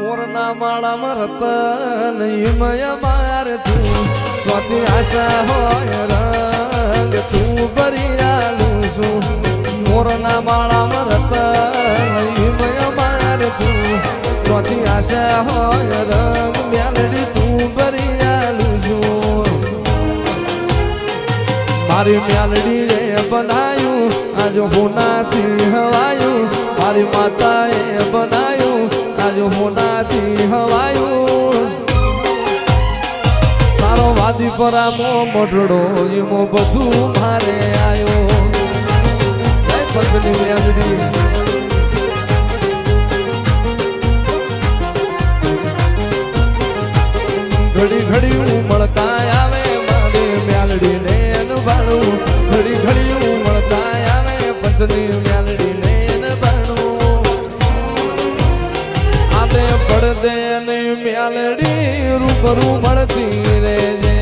મોરના માળામાં રતન હિમય મારે તું સ્વાતી આશા હોય રંગ તું ભરી આલું છું મોરના માળામાં રતન હિમય મારે તું સ્વાતી આશા હોય રંગ મ્યાલડી તું ભરી આલું છું મારી મ્યાલડી રે બનાયું આજ હોનાથી હવાયું મારી માતાએ બનાયું આજ હોનાથી હવાયું તારો વાદી પરામો મોઢડો એમો બધું મારે આયો જય પગની મ્યાલડી ઘડી ઘડી ઉમળતા આવે મારે મ્યાલડી ને અનભાણું ઘડી ઘડી ઉમળતા આવે પંચની મ્યાલડી ને અનભાણું આને પડદે ને મ્યાલડી રૂબરૂ મળતી રેજે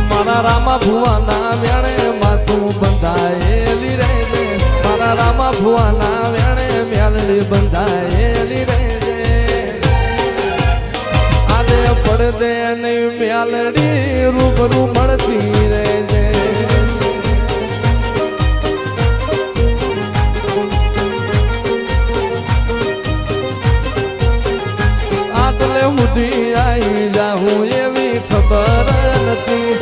મારા રામા ભુવાના વેણે માથું બંધાયેલી રહેજે મારા રામા ભુવાના વેણે મ્યાલડી બંધાયેલી રહેજે આને પડદે ને મ્યાલડી રૂબરૂ મળતી રહેજે આટલે સુધી આવી જાઉં એવી ખબર નથી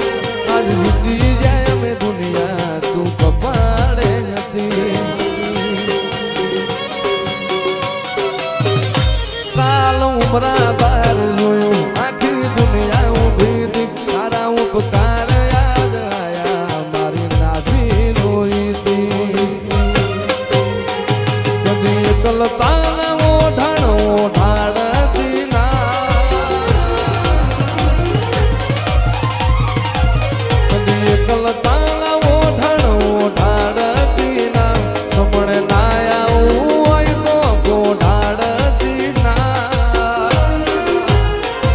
આજ જીતી જાય અમે દુનિયા તું કપાડે નથી કાલ ઉમરા બાર જોયું આખી દુનિયા ઊભી હતી તારા ઉપકાર યાદ આયા મારી નાભી લોહીથી કદી એકલતા ઓઢાણો ઓઢાડતી એકલતા ઓઢાણો ઓઢાડતી ના સમણે નાયા હોય તો ગોઢાડતી ના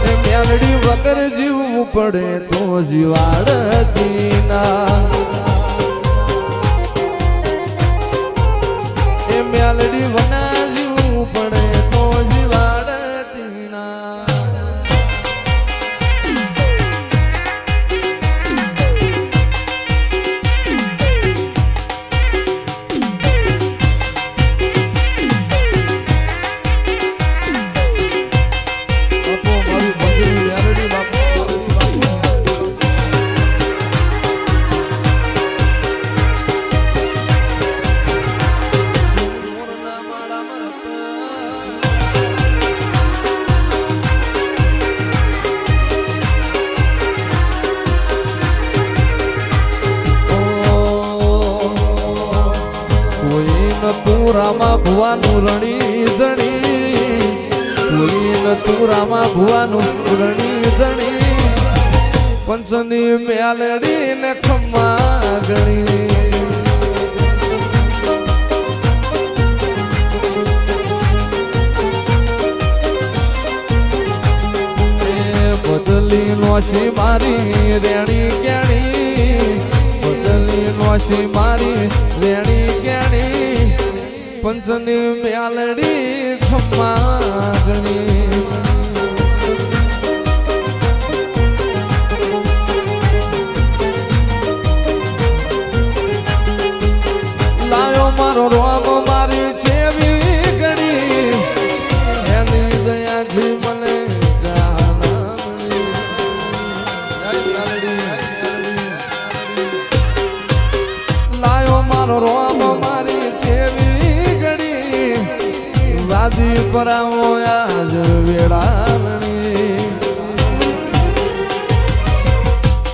એ મ્યાલડી વગર જીવવું પડે તો જીવાડતી ના એ મ્યાલડી વના જીવવું પડે તો જીવાડતી ના તું રામા ભુવાનું રણી ધણી કોઈ ન તું રામા ભુવાનું રણી ધણી પંચની મ્યાલડી ને ખમ્મા ગણી બદલી નોશી મારી રેણી કેણી બદલી નોશી મારી રેણી કેણી પંચની મ્યાલડી ખમ્મા ગણી લાયો મારો રોમ મારી છેવી ગણી એની દયાથી મને લાયો મારો રોમ મારી છેવી ગણી વાદી પરાવો આજ વેળાવણી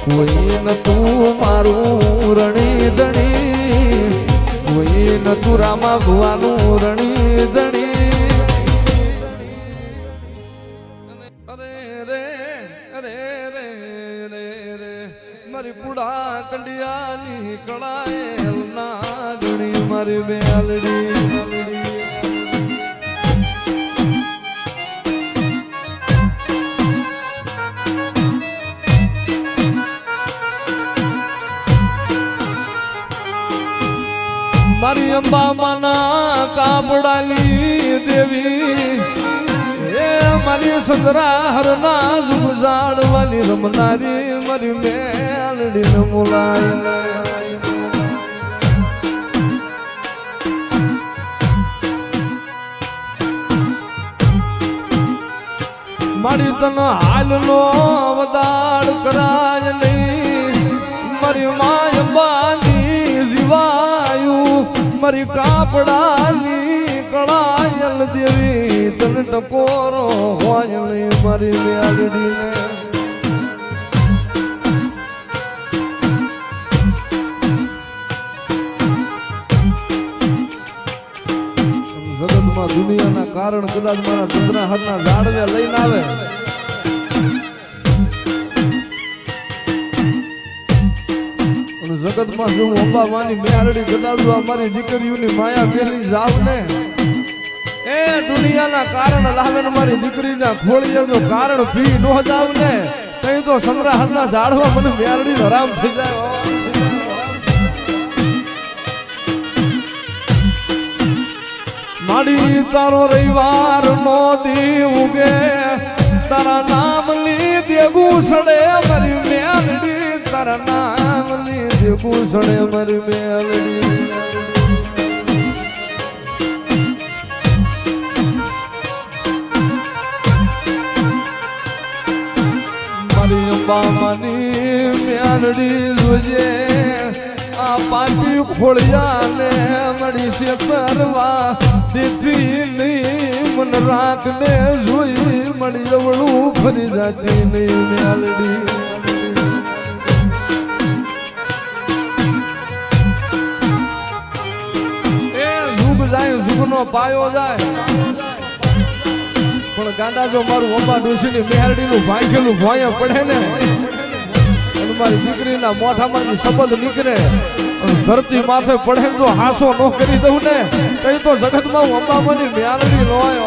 કોઈ ન તું મારું રણી ધણી કોઈ ન તું રામા ભુવાનું રણી ધણી અરે રે અરે રે રે રે મારી પુડા કંડિયાની કળાએ ના ગણી મારી મ્યાલડી મારી અંબા માના કાપડાલી દેવી એ મારી સંદરા હરના જુગ જાડવાની રમનારી મારી મેલડી ન મુલાય મારી તન હાલ નો વદાડ કરાય નહીં મારી માય બાની જીવાયું મારી કાપડાની કળાયલ દેવી તન ટકોરો હોય નહીં મારી મેલડીને જગતમાં દુનિયાના કારણ કદાચ મારા ચંદ્રા હાથના ઝાડને લઈને આવે અને જગતમાં જો અંબા માની મેલડી કદાચ અમારી દીકરીઓની માયા પેલી જાવ ને એ દુનિયાના કારણ લાવે ને મારી દીકરીના ખોળીએ કારણ પી નો જાવ ને તઈ તો ચંદ્રા હાથના ઝાડવા મને મેલડી હરામ થઈ જાય માડી તારો રવિવાર નો દી ઉગે તારા નામ લીધે ગુસડે મારી મેલડી તારા નામ લીધે ગુસડે મારી મેલડી મારી અંબા માની મેલડી જોજે આ પાટી ખોળિયા ને મળી છે કરવા દીધી નહીં મન રાત ને જોઈ મળી અવળું ફરી જાતી નહીં મેલડી એ જુગ જાય જુગનો પાયો જાય પણ ગાંડા જો મારું અંબા ડોશીની મેલડીનું ભાંખેલું ભોંય પડે ને મારી દીકરીના મોઢામાંથી શબ્દ નીકળે ધરતી માથે પડે જો હાસો ન કરી દઉં ને કઈ તો જગતમાં હું અંબામાની મેલડી રોય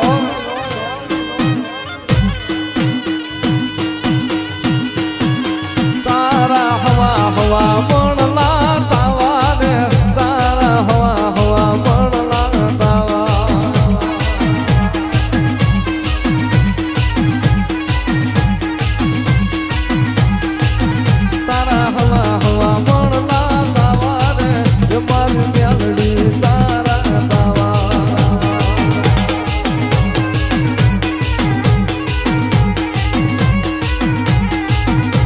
તારા હવા હવા મણલા તાવા ને તારા હવા હવા મણલા તાવા તારા હવા હવા મણલા તાવા રે મારી મેલડી તારા તાવા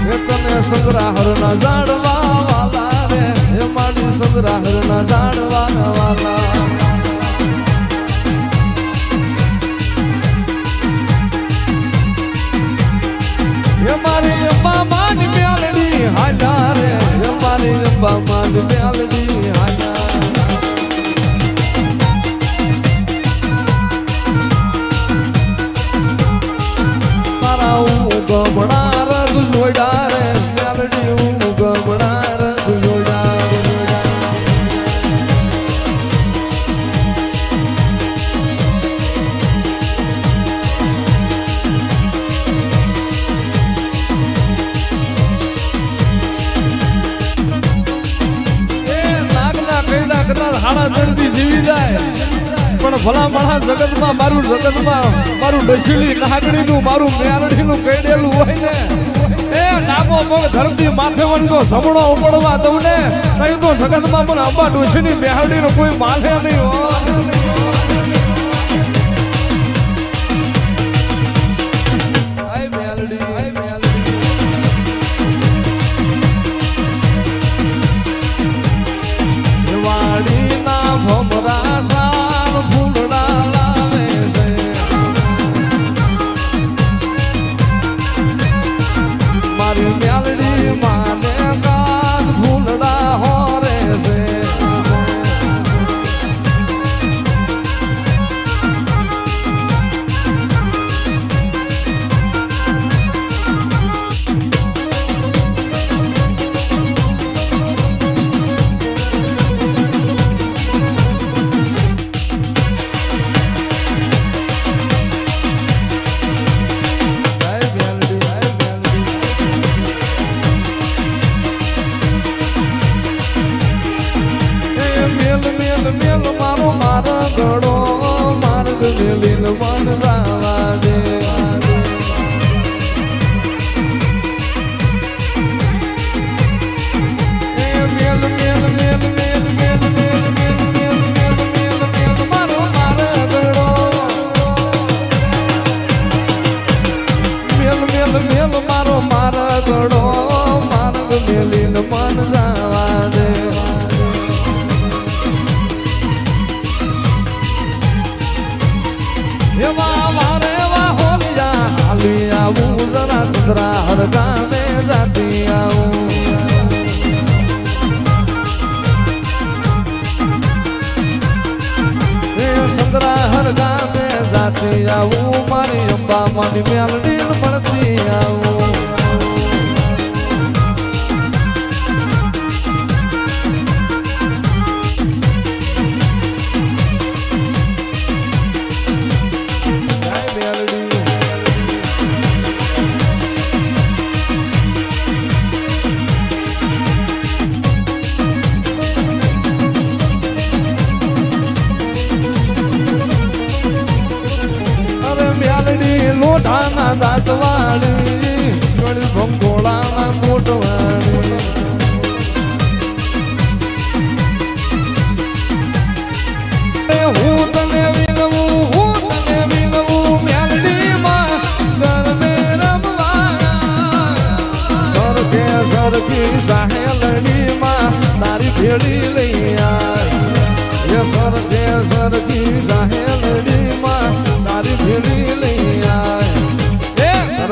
એ તને સંગ્રાહર ના જાડવા વાલા રે એ મારી સંગ્રાહર ના જાડવા વાલા એ મારી અંબા માની મેલડી હાલા રે એ મારી અંબા માની મેલડી હાલા તારા હું ગમણા રગ જોડા રે મેલડી હું ગમણા રગ જોડા કદાચ હાડા જલ્દી જીવી જાય પણ ભલા મારા જગતમાં મારું ડસીલી નાગણીનું મારું મેલડીનું કઈડેલું હોય ને એ ડાબો પગ ધરતી માથે વળતો જમણો ઉપડવા દઉં ને કઈ તો જગતમાં પણ અંબા ડોશીની મેલડીનો કોઈ માથે નહીં હોય મેલ મેલ મેલ મારો મારા ઘડો માર્ગ મેલીન મન જાવા દે મેલ મેલ મેલ મેલ મેલ મેલ મેલ મેલ મેલ મેલ મેલ મારો મારા ઘડો મેલ મેલ મેલ મારો મારા ઘડો માર્ગ મેલીન મન જાવા દે એવા વારે એવા હોલિયા હાલી આવું જરા સુધરા હરગાને જાતી આવું એ સુધરા હરગાને જાતી આવું મારી અંબા મારી મેલડી મળતી આવું લોઢાના દાંતવાળી ગળી ભંગોળાના મોટવાળી હું તને વિનવું મેલડીમાં ગરમે રમવા સરખે સરખી સાહેલડીમાં તારી ભેળી લઈ આય સરખે સરખી સાહેલડીમાં તારી ભેળી લઈ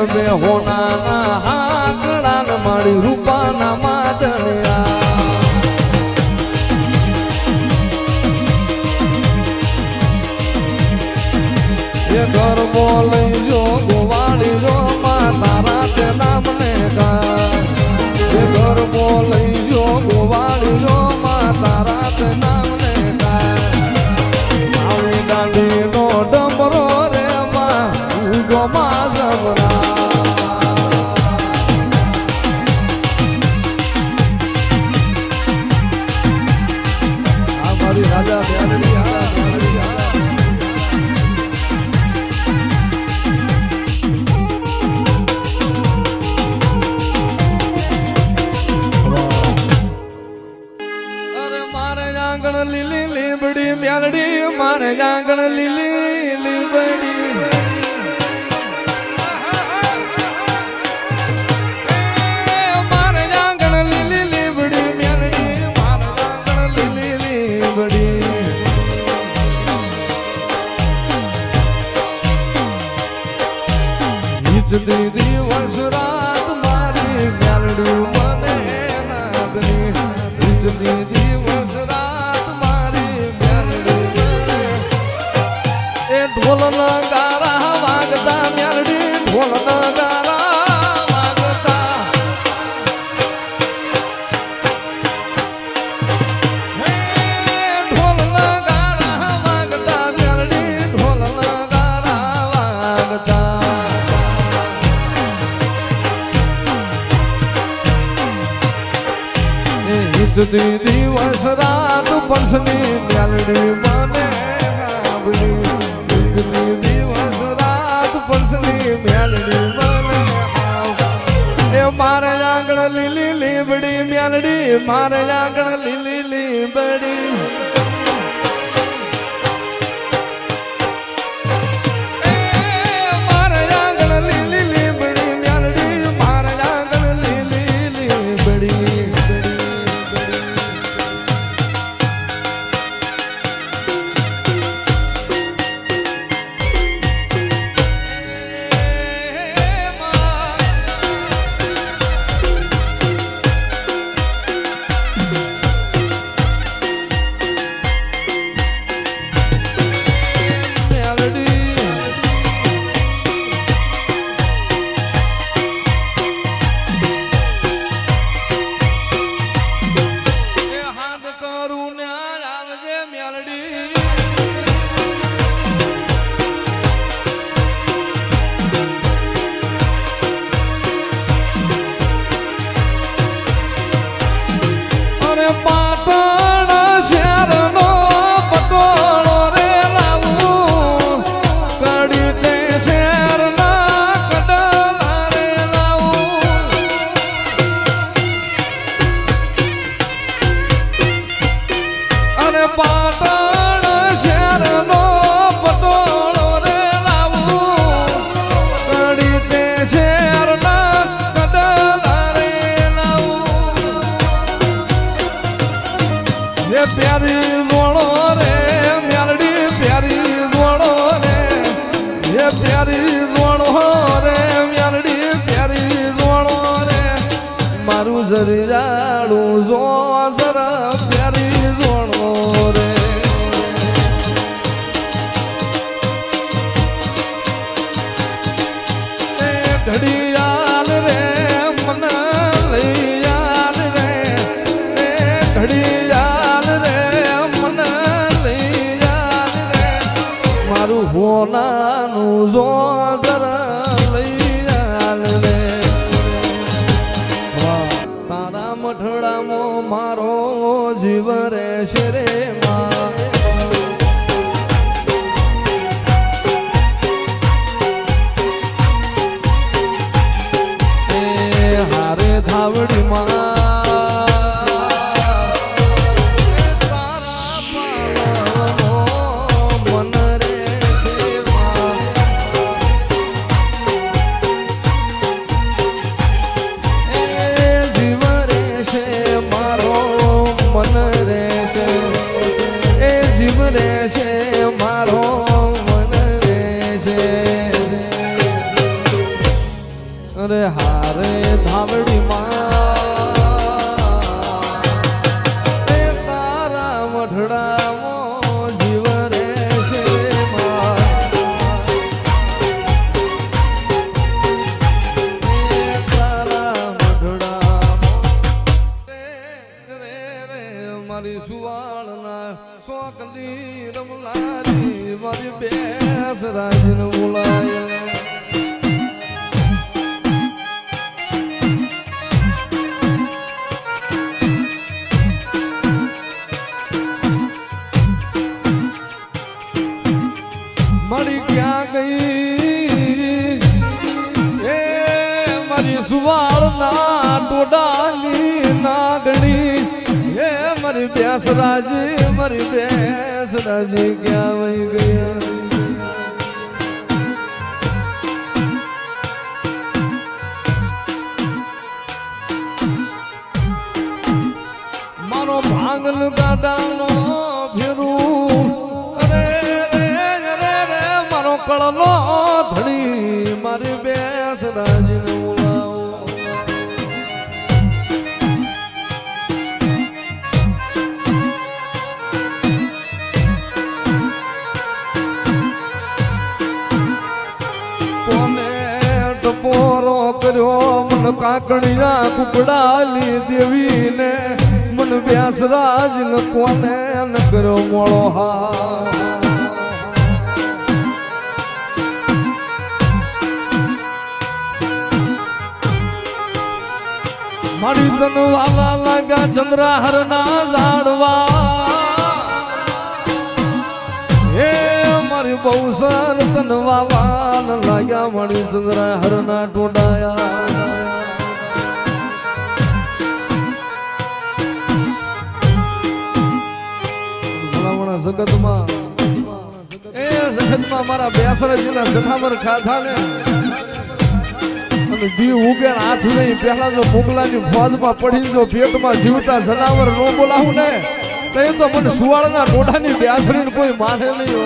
બે હોનાના હાકડાન મારી રૂપાના માદળિયા એ ગરબો લઈ જો ગોવાળી જો માં તારા તે નામ ને ગા એ ગરબો લઈ જો ગોવાળી જો માં તારા તે નામ ને ગા આવી દાંડી નો ડમરો રે માં ઉગો માં જબરા રાજા મેલડી અરે મારે આંગણ લીલી લીબડી મેલડી મારે આંગણ લીલી લીબડી મારે આંગણ લીલી લીબડી મેલડી મારે આંગણ લીલી લીબડી દીદી વર્ષ રાત મારી મેલડી મને નાગની દીદી વર્ષ રાત મારી મેલડી મને એ ઢોલ ના ગારા વાગતા મેલડી ઢોલ ના ગારા વાગતા ઢોલ ના ગારા વાગતા મેલડી ઢોલ ના ગારા વાગતા દીદી વર્ષ રાત પંસની મેલડી મને ગાબડી દીદી વર્ષ રાત પંસની મેલડી મને એ મારે આંગણ લીલી લીબડી મેલડી મારે આંગણ લીલી લીબડી પાટણ શહેરનો પટોળો રે લાવું કડી તે શહેરના કડલા રે લાવું એ પ્યારી જોડો રે મ્યાલડી પ્યારી જોડો રે એ પ્યારી જોડો રે મ્યાલડી પ્યારી જોડો રે મારું જરિયાળું જો જરા પ્યારી જોડો રે એ ઘડિયાળ રે મન લઈ યાદ રે એ ઘડિયાળ રે મન લઈ યાદ રે મારું હોનાનું જો જરા લઈ યાદ રે તારા મઠડામાં મારો જીવ રહેશે રે માં એ હારે ધાવડી માં તારા પાલવનો મન રહેશે માં રહેશે મારો મન રહેશે અરે હારે ધાવડી માં એ તારા મઠડામાં જીવ રહેશે તારા મઠડામાં રે મારી સુવાળના સોકલી રમલારી મારી બેસ રાજન બોલાય મારી ક્યાં ગઈ એ મારી સુવાળના ટોડાની નાગણી એ મારી બેસ રાજી મારી બેસ રાજી ક્યાં વહી ગયા મારો ભાંગલ ગાડાનો ફેરું અરે રે રે રે મારો કળનો ધણી મારી બેસ રાજી પોરો કર્યો મન કાકડિયા કુકડાલી દેવીને મન વ્યાસરાજ ન કોને ન કર્યો મોળો હા મારી તન વાલા લાગા ચંદ્રાહર ના ઝાડવા હે મારી બહુ સર તન વાલા લાગ્યા મારી ચંદ્રાહર ના ટોડાયા જગતમાં એ જગતમાં મારા બેસરાજીના જનાવર ખાધા ને અને દી ઉગે હાથ નહીં પહેલા જો મોગલાની ફોજમાં પડી જો પેટમાં જીવતા જનાવર નો બોલાવું ને તો એ તો મને સુવાળના ટોડાની બેસરીને કોઈ માને નહીં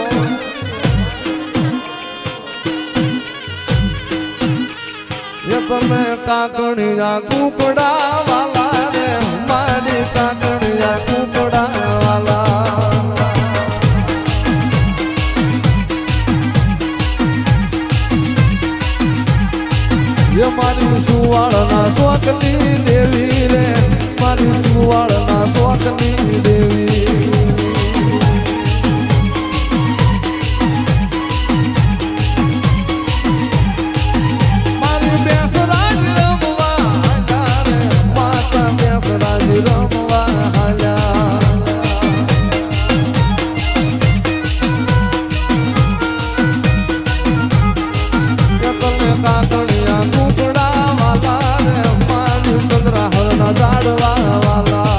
એ તમે કાકણિયા કુકડા વાલા રે મારી કાકણિયા કુકડા વાલા મારી સુવાળના સ્વાકની દેવી રે મારી સુવાળના સ્વાકની દેવી મારી બેસરાજ રમવા રે માતા બેસરાજ રમવા હાલ્યા કાકણિયા કુકડા વાલા રે મારી ચંદ્રાહર ના ઝાડવા વાલા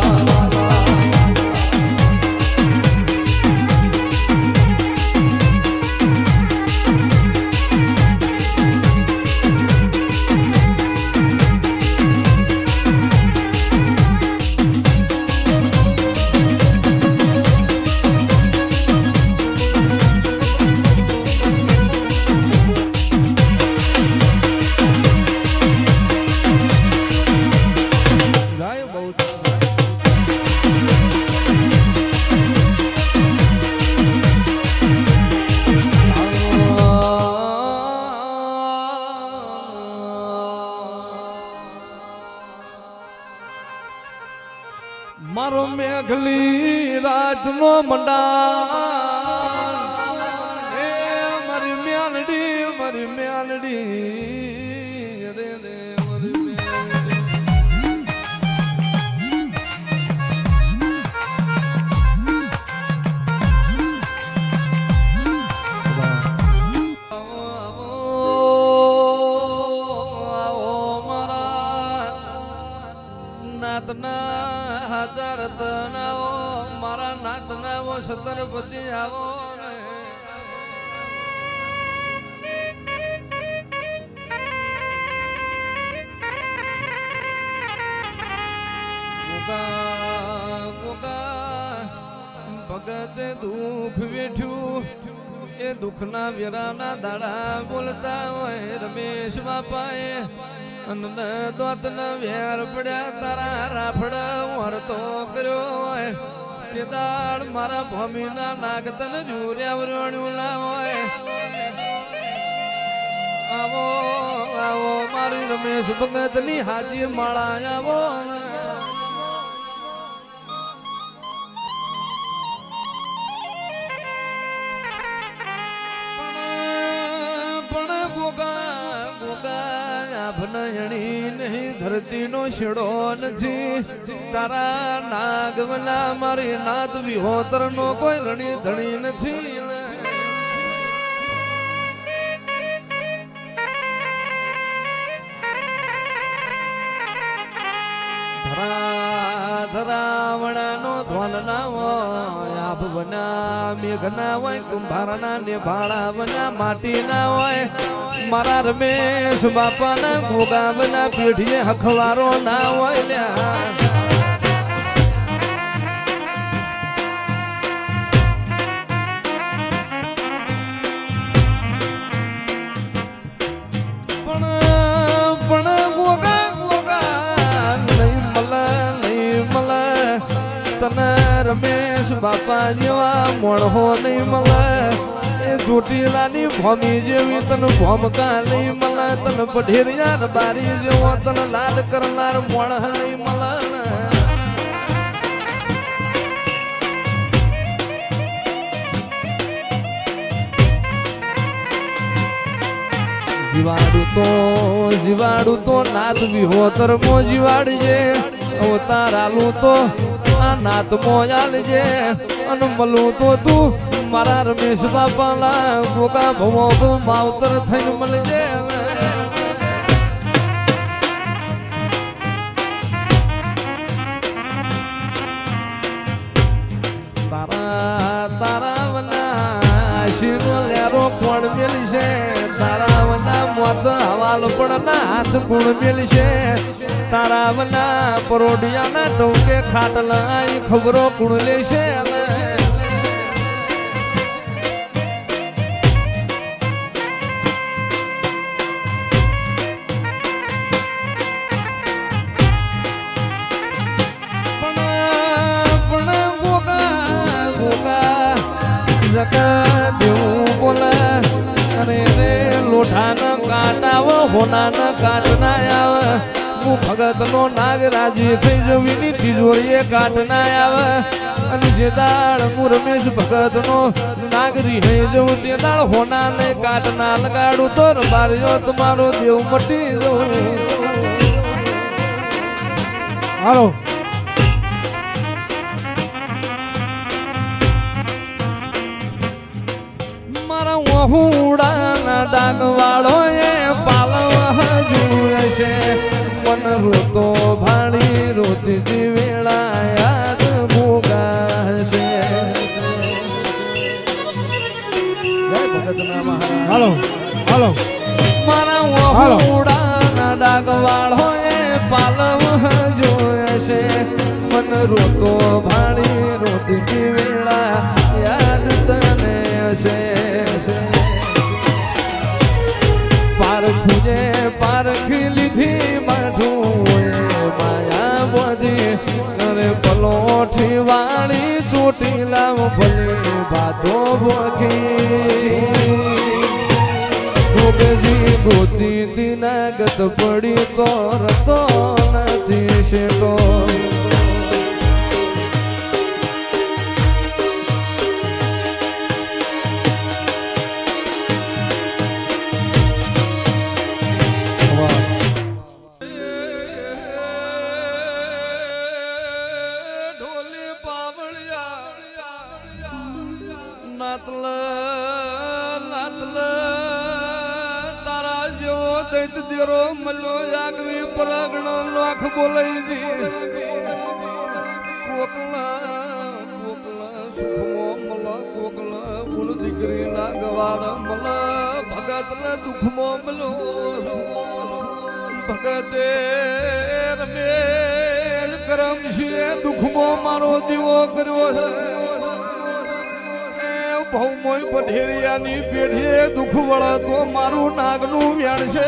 મારો મેઘલી રાતનો મંડાણ એ મારી મ્યાલડી રે રે મારી નાથના હાજર તનાવો મારા નાથના સતર પછી આવો ભગત દુઃખ વેઠ્યું એ દુઃખના વેરાના દાડા બોલતા હોય રમેશ બાપાએ દોત વેર પડ્યા તારા રાફડા વરતો કર્યો હોય તે દાડ મારા ભૂમિના નાગતન જુર્યા વરણ્યું ના હોય આવો આવો મારી રમેશ ભગતની હાજી માળા આવો ભનયણી નહીં ધરતી નો શેડો નથી તારા નાગવલા મારી નાદ વિહોતર નો કોઈ રણી ધણી નથી ધરાવણાનો ધ્વન ના હોય આભ બના મેઘ ના હોય કુંભાર ના નેભાળા બના માટી ના હોય મારા રમેશ બાપાના ભોગા બના પેઢીએ હખવારો ના હોય લ્યા રમેશ બાપા જેવા મોણહો નહીં મળે એ ચોટીલાની ભોમી જેવી તન ભોમકા નહીં મળે તન પઢેરિયા બારી જેવો તન લાડ કરનાર મોણહ નહીં મળે જીવાડું તો નાથ વિહોતર મો જીવાડજે અવતારાલું તો નાથ મોયાલ જે અનમલું તો તું મારા રમેશ બાપાલા ગોગા ભવો માવતર થઈને મળજે તારા વના શિરો લેરો કોણ મેલશે તારા વના મોત હવાલ પણ ના હાથ ગુણ મેલશે તારા વના પરોડિયાના ટોકે ખાટલા ખબરો કુણ લેશે દેવું બોલે અરે રે લોઠાના કાંટાવો હોનાના કાંટ ના આવે હું ભગત નો નાગ રાજી થઈ જવીની તિજોરીએ કાટ ના આવે અને જે દાળ હું રમેશ ભગત નો નાગરી હઈ જવું તે દાળ હોના ને કાટ ના લગાડું તો બારજો તમારો દેવ મટી જવું હાલો મારા વહુડાના ડાગવાળો એ પાલવા જુએ છે મન રોતો ભાણી રોતી વેળા યાદ ભોગા છે હાલો હાલો મારા વહુડાના ડાગવાળો એ પાલવા જુએ છે મન રોતો ભાણી રોતી વેળા યાદ તને છે પારખી લીધી માઠું માયા બધી અરે પલોઠી વાળી ચોટીલા ભલે ભાતો ભોગી ગોતી દીના ગત પડી તો રતો નથી શેટો લાતલ લાતલ તારા જેવો દૈત દેરો મલ્યો આગવી પરાગણો લાખ બોલાઈ જી કોકલા કોકલા સુખમો મલા કોકલા બોલ દીકરી ના ગવાર મલા ભગત ને દુખમો મલો ભગતે રમે કરમ છે દુખમો મારો દીવો કર્યો છે ભૌમોય પઢેરિયાની પેઢીએ દુઃખ વળે તો મારું નાગનું વ્યાણ છે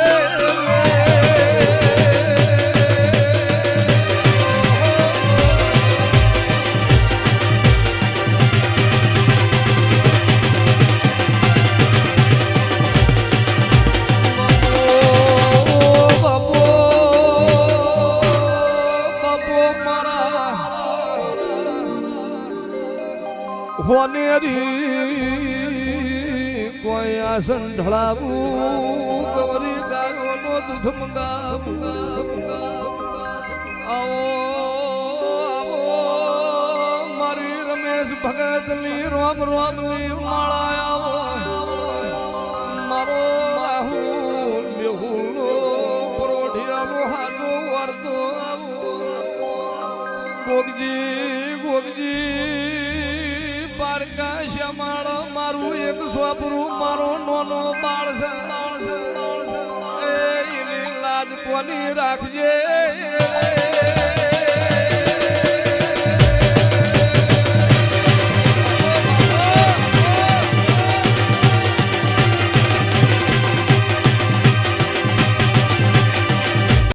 કોઈ આસન ઢળાવું ગૌરી ગાયોનો દૂધ મંગાવું આવો આવો મારી રમેશ ભગતની રોમ રોમની માળા આવો મારો રાહુલ મેહુલો પરોઢિયાનો હાજો વર્તો આવો ગોગજી ગોગજી શ્યામાળ મારું એક સ્વપરું મારો નોનો બાળ છે એની લાજ કોની રાખજે